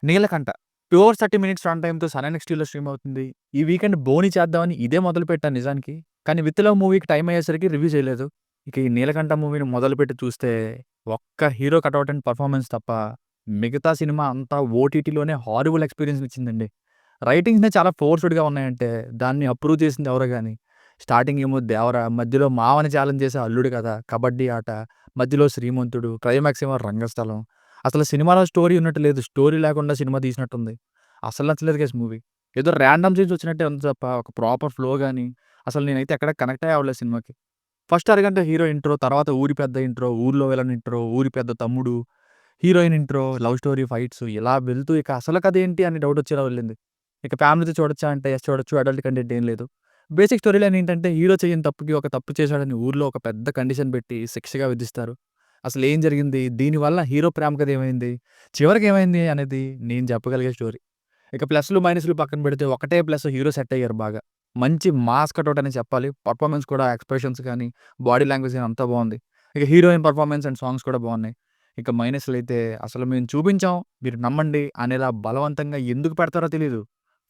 'Neelakantha' 2 hours 30 minutes run టైమ్‌తో Sun నెక్స్ట్‌లో stream అవుతుంది. ఈ వీకెండ్ 'బోని' చేద్దామని ఇదే మొదలుపెట్టాను నిజానికి. కానీ 'విత్ లవ్' మూవీకి టైం అయ్యేసరికి రివ్యూ చేయలేదు. ఇక ఈ 'నీలకంఠ' మూవీని మొదలుపెట్టి చూస్తే ఒక్క హీరో కటౌట్ అండ్ పెర్ఫార్మన్స్ తప్ప మిగతా సినిమా అంతా ఓటీటీలోనే హారిబుల్ ఎక్స్‌పీరియన్స్ ఇచ్చిందండి. రైటింగ్స్‌నే చాలా ఫోర్స్‌డ్‌గా ఉన్నాయంటే దాన్ని అప్రూవ్ చేసింది ఎవరో గాని. స్టార్టింగ్ ఏమో 'దేవర', మధ్యలో మావని ఛాలెంజ్ చేసే 'అల్లుడు కథ', 'కబడ్డీ ఆట', మధ్యలో 'శ్రీమంతుడు', క్లైమాక్స్ ఏమో 'రంగస్థలం'. అసలు సినిమాలో స్టోరీ ఉన్నట్టు లేదు. స్టోరీ లేకుండా సినిమా తీసినట్టుంది. అసలు నచ్చలేదు గైస్ మూవీ. ఏదో రాండమ్ సీన్స్ వచ్చినట్టే ఉంది తప్ప ఒక ప్రాపర్ ఫ్లో గాని, అసలు నేనైతే ఎక్కడ కనెక్టే అవ్వలేదు సినిమాకి. ఫస్ట్ అరగంట హీరో ఇంట్రో, తర్వాత ఊరి పెద్ద ఇంట్రో, ఊర్లో విలన్ ఇంట్రో, ఊరి పెద్ద తమ్ముడు, heroine intro, love story, fights ఇలా వెళ్తూ ఇక అసలు కథ ఏంటి అని డౌట్ వచ్చేలా వెళ్ళింది. ఇక ఫ్యామిలీతో చూడొచ్చా అంటే యెస్ చూడొచ్చు. అడల్ట్ కంటెంట్ ఏం లేదు. బేసిక్ స్టోరీ లైన్ ఏంటంటే హీరో చెయ్యని తప్పుకి ఒక తప్పు చేశాడని ఊర్లో ఒక పెద్ద కండిషన్ పెట్టి శిక్షగా విధిస్తారు. అసలేం జరిగింది? దీనివల్ల హీరో ప్రేమ కథ ఏమైంది? చివరికేమైంది అనేది నేను చెప్పగలిగే స్టోరీ. ఇక ప్లస్‌లు, మైనస్‌లు పక్కన పెడితే ఒకటే ప్లస్ హీరో సెట్ అయ్యారు బాగా. మంచి మాస్ కటౌట్ అనే చెప్పాలి. పెర్ఫార్మన్స్ కూడా ఎక్స్‌ప్రెషన్స్ గాని, బాడీ లాంగ్వేజ్ గాని అంతా బావుంది. ఇక హీరోయిన్ పెర్ఫార్మన్స్ అండ్ సాంగ్స్ కూడా బావున్నాయి. ఇక మైనస్‌లైతే అసలు మేము చూపించాం, మీరు నమ్మండి అనేలా బలవంతంగా ఎందుకు పెడతారో తెలీదు.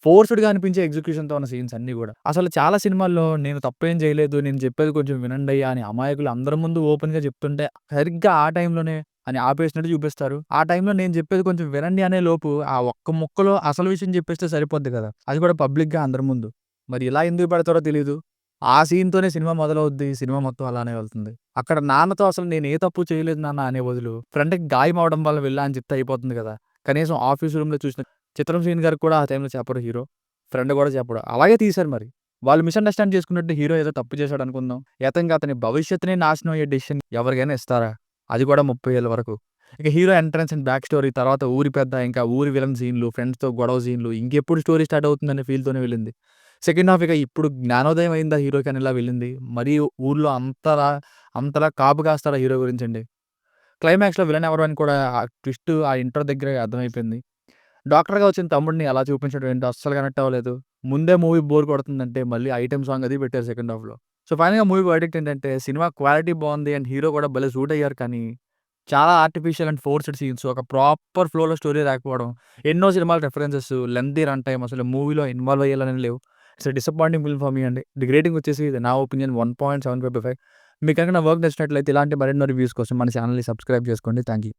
ఫోర్స్‌డ్‌గా అనిపించే ఎగ్జిక్యూషన్‌తో ఉన్న సీన్స్ అన్నీ గూడా. అసలు చాలా సినిమాల్లో నేను తప్పేం చేయలేదు, నేను చెప్పేది కొంచెం వినండయ్యా అని అమాయకులు అందరి ముందు ఓపెన్‌గా చెప్తుంటే సరిగ్గా ఆ టైంలోనే అని ఆపేసినట్టు చూపిస్తారు. ఆ టైంలో నేను చెప్పేది కొంచెం వినండి అనే లోపు ఆ ఒక్క ముక్కలో అసలు విషయం చెప్పేస్తే సరిపోద్ది కదా! అది కూడా పబ్లిక్‌గా అందరి ముందు. మరి ఇలా ఎందుకు పెడతారో తెలీదు. ఆ సీన్‌తోనే సినిమా మొదలవుద్ది. సినిమా మొత్తం అలానే వెళ్తుంది. అక్కడ నాన్నతో అసలు నేను ఏ తప్పు చేయలేదు నాన్న అనే బదులు ఫ్రెండ్‌కి గాయం అవ్వడం వల్ల వెళ్ళా అని చెప్తే అయిపోతుంది కదా! కనీసం ఆఫీస్ రూమ్‌లో చూసిన చిత్రం శ్రీని గారికి కూడా ఆ టైంలో చెప్పరు హీరో. ఫ్రెండ్ కూడా చెప్పడు. అలాగే తీశారు మరి. వాళ్ళు మిస్‌అండర్‌స్టాండ్ చేసుకున్నట్టు హీరో ఏదో తప్పు చేశాడనుకుందాం. ఏకంగా అతని భవిష్యత్తునే నాశనం అయ్యే డెసిషన్ ఎవరికైనా ఇస్తారా? అది కూడా 30 ఏళ్ల వరకు. ఇక hero entrance and back story, తర్వాత ఊరి పెద్ద, ఇంకా ఊరి విలన్ సీన్‌లు, ఫ్రెండ్స్‌తో గొడవ సీన్‌లు, ఇంకెప్పుడు స్టోరీ స్టార్ట్ అవుతుందనే ఫీల్‌తోనే వెళ్ళింది. సెకండ్ హాఫ్ ఇక ఇప్పుడు జ్ఞానోదయం అయిందా హీరోకి అనేలా వెళ్ళింది. మరీ ఊర్లో అంతలా కాపు కాస్తారా హీరో గురించండి. క్లైమాక్స్‌లో విలన్ ఎవరు అని కూడా ఆ ట్విస్ట్ ఆ ఇంట్రో దగ్గరే అర్థమైపోయింది. డాక్టర్‌గా వచ్చిన తమ్ముడిని అలా చూపించడం ఏంటో అస్సలు కనెక్ట్ అవ్వలేదు. ముందే మూవీ బోర్ కొడుతుందంటే మళ్ళీ ఐటెమ్ సాంగ్ అది పెట్టారు సెకండ్ హాఫ్‌లో. సో, ఫైనల్‌గా మూవీ వర్డిక్ట్ ఏంటంటే సినిమా క్వాలిటీ బావుంది అండ్ హీరో కూడా భలే సూట్ అయ్యారు కానీ, చాలా ఆర్టిఫిషియల్ అండ్ ఫోర్స్డ్ సీన్స్, ఒక ప్రాపర్ ఫ్లోలో స్టోరీ లేకపోవడం, ఎన్నో సినిమాల రిఫరెన్సెస్, లెంగ్తీ రన్ టైమ్ అసలు మూవీలో ఇన్వాల్వ్ అయ్యేలానే లేవు. It's a disappointing film for me అండి. ది రేటింగ్ వచ్చేసి ఇది నా ఒపీనియన్ 1.75/5. మీకు గనుక నా వర్క్ నచ్చినట్లయితే ఇలాంటి మరెన్నో రివ్యూస్ కోసం మన ఛానెల్‌ని సబ్స్క్రైబ్ చేసుకోండి. Thank you.